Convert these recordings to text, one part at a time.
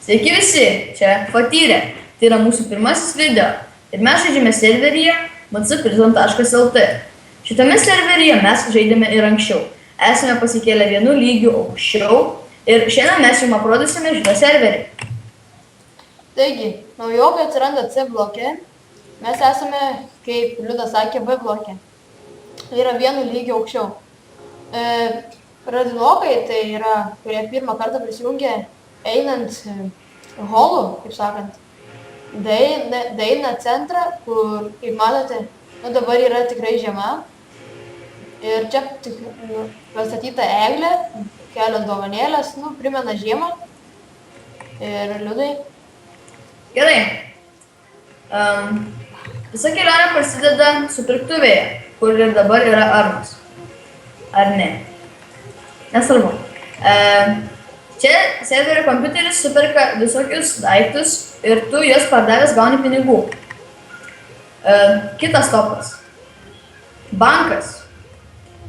Sveiki visi, čia Fatyrė. Tai yra mūsų pirmasis video. Ir mes žaidžiame serveryje mcprison.lt. Šitame serveryje mes žaidėme ir anksčiau. Esame pasikėlę vienu lygiu aukščiau ir šiandien mes jums aprodysime šitą serverį. Taigi, naujokai atsiranda C bloke. Mes esame, kaip Liudas sakė, B bloke. Tai yra vienu lygiu aukščiau. Pradinukai tai yra, kurie pirmą kartą prisijungia einant holu, kaip sakant, daeina centrą, kur, kaip matote, dabar yra tikrai žiema. Ir čia pastatyta eglė, kelios dovanėlės, primena žiemą. Ir Liudai. Gerai. Visa kelionė prasideda supirktuvėje, kur ir dabar yra Arnas. Ar ne? Nesvarbu. Čia serverio kompiuteris superka visokius daiktus ir tu juos pardavęs gauni pinigų. Kitas topas. Bankas.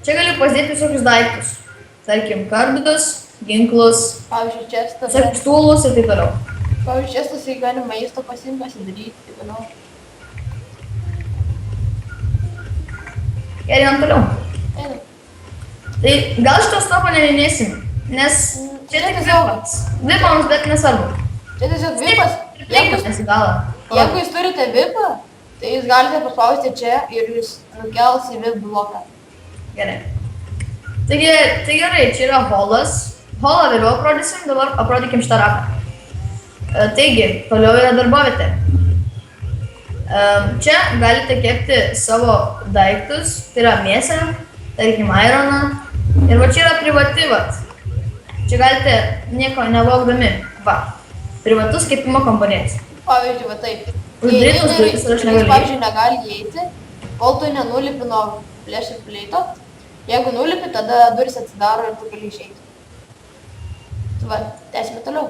Čia gali pasidėti visokius daiktus. Tarkim, kardus, ginklus, Pavyzdžiui, čestas. visokius stūlus ir taip toliau. Pavyzdžiui, čestas, tai gali maisto pasiimti, pasidaryti, taip toliau. Ir einam toliau. Einam. Tai gal šitos topo neminėsim, nes čia tik vipas. Vipams, bet nesvarbu. Čia tiesiog vipas. Reikas į galą. Jeigu jūs turite vipą, tai jūs galite paspausti čia ir jūs nukels į vip bloką. Gerai. Taigi, tai gerai, čia yra holas. Holą vėliau aprodysim, dabar aprodykim šitą ratą. Taigi, toliau yra darbovietė. Čia galite kepti savo daiktus, tai yra mėsą, tarkim, ironą. Ir va čia yra privati, vat. Čia galite nieko nevogdami. Va, privatus kepimo komponėtis. Pavyzdžiui, va taip. Uždarytos durys ir aš negaliu. Jūs, pavyzdžiui, negali įeiti, kol tu nenulipi nuo plėšio pleito. Jeigu nulipi, tada durys atsidaro ir tu gali išeiti. Tai va, tęsime toliau.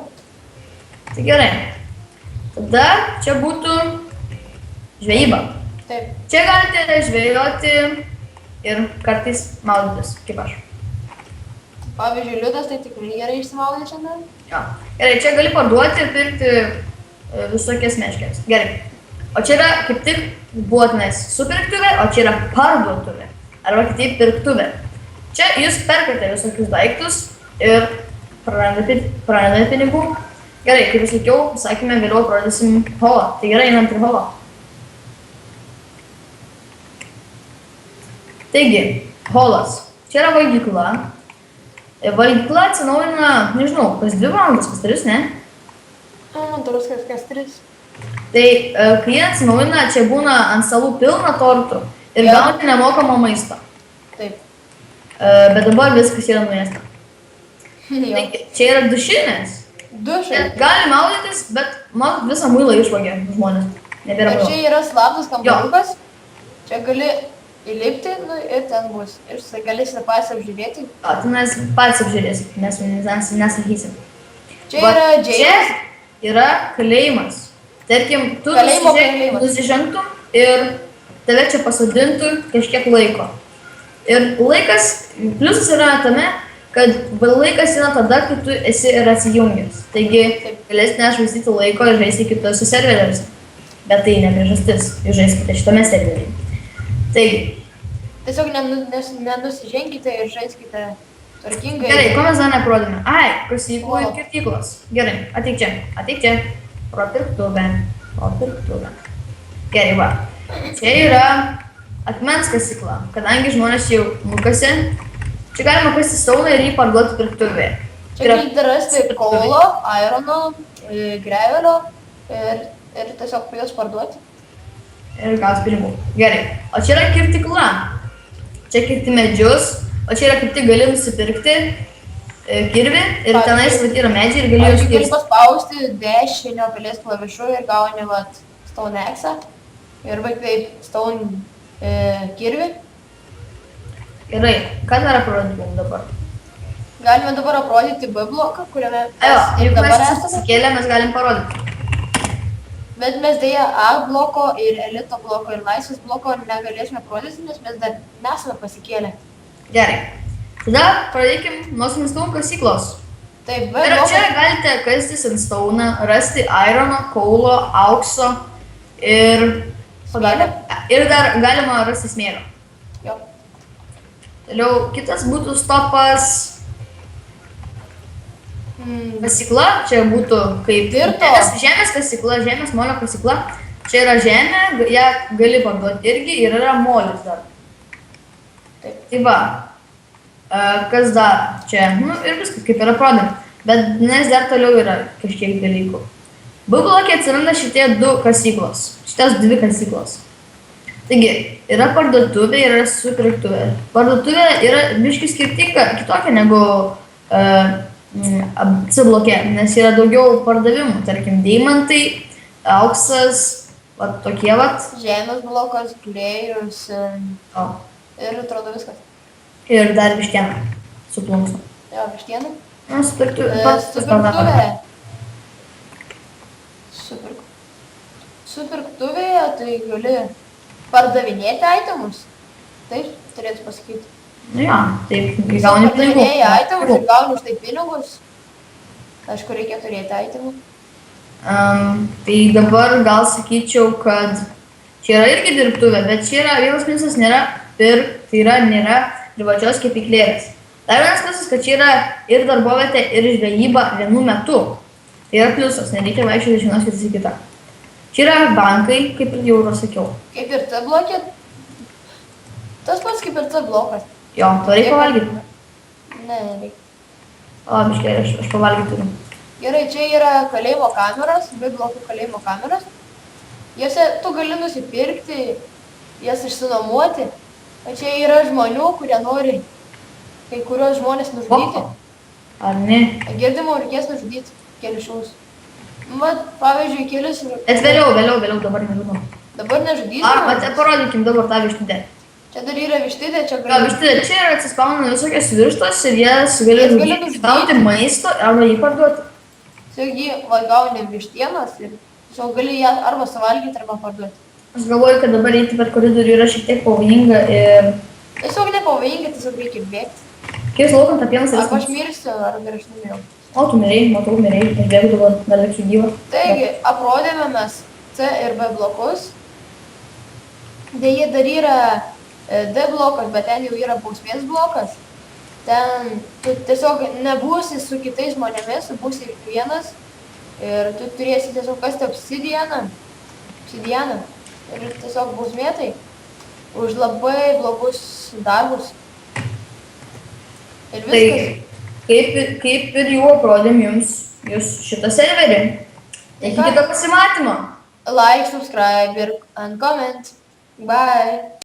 Tai gerai. Tada čia būtų žvejyba. Taip. Čia galite žvejoti ir kartais maudytis, kaip aš. Pavyzdžiui, Liudas tai tikrai gerai išsimaudė šiandien. Jo. Gerai, čia gali parduoti ir pirkti visokias meškeres. Gerai. O čia yra kaip tik buvo tenais supirktuvė, o čia yra parduotuvė. Arba kitaip pirktuvė. Čia jūs perkate visokius daiktus ir prarandate pinigų. Gerai, kaip jūs sakiau, sakėme, vėliau parodysim holą. Tai gerai, einam prie holo. Taigi, holas. Čia yra valgykla. Valgykla atsinaujina, nežinau, kas 2 valandas, kas 3, ne? Man turus kas 3. Tai kai jie atsinaujina, čia būna ant stalų pilna tortų ir gauni nemokamą maistą. Taip. Bet dabar viskas yra nuėsta. Jo. Čia yra dušinės. Dušai. Gali maudytis, bet man visą muilą išvogė žmonės. Nebėra Ir muilo. čia yra slaptas kambariukas. Čia gali įlipti ir ten bus. Ir galėsite patys apžiūrėti. Tai mes patys apžiūrėsim, mes nesakysim. Čia yra džeilas. Čia yra kalėjimas. Tarkim, tu Kalėjimo kalėjimas. nusižengtum ir tave čia pasodintų kažkiek laiko. Ir laikas, pliusas yra tame, kad laikas yra tada, kai tu esi ir atsijungęs. Taigi, galėsite nešvaistyti laiko ir žaisti kitose serveriuose. Bet tai ne priežastis, jūs žaiskite šitame serveryje. Taigi. Tiesiog nenusiženkite ir žaiskite tvarkingai. Gerai, ko mes dar neprodėme? Ai, kasyklų ir kirtyklos. Gerai, ateik čia. Pro pirktuvę. Gerai, va. Čia yra akmens kasykla. Kadangi žmonės jau nukasė, čia galima kasti stauną ir jį parduoti pirktuvėje. Čia galite rasti kolo, irono, grevelio ir tiesiog juos parduoti. Ir gaus pinigų. Gerai. O čia yra kirtikla. Čia kirti medžius, o čia yra kaip tik gali nusipirkti kirvį ir tenais yra medžiai ir gali juos Gali kirsti. paspausti dešinio pilies klavišu ir gauni stone axe ir taip stone kirvį. Gerai, ką dar aprodytum dabar? Galime dabar aprodyti B bloką, kuriame Jeigu dabar mes esame. susikėlę, mes galim parodyti. Bet mes dėja A bloko ir elito bloko ir laisvės bloko negalėsime parodyti, nes mes dar nesame pasikėlę. Gerai. Tada pradėkim nuo smulkaus kasyklos. Taip, B Ir čia blokas. galite kastis ant stauną, rasti irono, kaulo, aukso ir... Smėlio? Ir dar galima rasti smėlio. Jo. Toliau kitas būtų stopas. Kasykla, čia būtų kaip Tirto. žemės kasykla, žemės molio kasykla. Čia yra žemė, ją gali parduoti irgi ir yra molis dar. Taip. Tai va, kas dar čia, ir viskas kaip yra prodami. Bet nes dar toliau yra kažkiek dalykų. B-blokė atsiranda šitie du kasyklos, šitas dvi kasyklos. Taigi, yra parduotuvė, yra supirktuvė. Parduotuvė yra biškai skirtinga, kitokia negu C-blokė, nes yra daugiau pardavimų, tarkim, deimantai, auksas, va tokie vat. Žemės blokas, klėjus O, ir atrodo viskas. ir dar vištiena su plunksnu. Jo, vištiena. Na, supirktuvė. Supirktuvė. Supirktuvėje tai gali pardavinėti itemus. Taip, turėtų pasakyti. Nu jo, taip, gauni pinigų. Pardavinėji itemus ir gauni už tai pinigus. Aišku, reikia turėti itemų. Tai dabar gal sakyčiau, kad čia yra irgi dirbtuvė, bet čia yra vienas minusas nėra tai yra nėra privačios kepyklėlės. Dar vienas minusas, kad čia yra ir darbovietė, ir žvejyba vienu metu. Tai yra pliusas, nereikia vaikščioti iš vienos vietos į kitą. Čia yra bankai, kaip ir jau sakiau. Kaip ir C blokė. Tas pats kaip ir C blokas. Jo, to reikia pavalgyti. Ne, nereikia. O, biškai, aš pavalgyti turiu. Gerai, čia yra kalėjimo kameros, B blokų kalėjimo kameros. Jose tu gali nusipirkti, jas išsinuomoti. O čia yra žmonių, kurie nori kai kurios žmonės nužudyti. Ar ne? Girdimo reikės nužudyti kelius šaus. Vat, pavyzdžiui, kelius... Bet vėliau, dabar nežinau. Dabar nežudyti. Parodykim dabar tą vištidę. Čia dar yra vištidė, čia Jo, gali... vištidė, čia yra atsispauna visokios vištos ir jas gali nužudyti. gauti maisto arba jį parduoti. Tiesiog jį va, gauni vištienas ir tiesiog gali ją arba suvalgyti, arba parduoti. Aš galvoju, kad dabar eiti per koridorių yra šiek tiek pavojinga ir... Tiesiog nepavojinga, tiesiog reikia bėgti. Kiek laukant tą pieną Arba aš mirsiu, arba aš numirau. O, tu mirei, matau, mirei, aš bėgu dabar, dar liksiu gyvą. Taigi, aprodėme mes C ir B blokus. Deja, dar yra D blokas, bet ten jau yra bausmės blokas. Ten tu tiesiog nebūsi su kitais žmonėmis, tu būsi vienas. Ir tu turėsi tiesiog kasti obsidianą. Ir tiesiog bausmė tai už labai blogus darbus. Ir viskas. Kaip ir jau aprodėm jums šitą serverį. Iki kito pasimatymo. Like, subscribe and comment. Bye.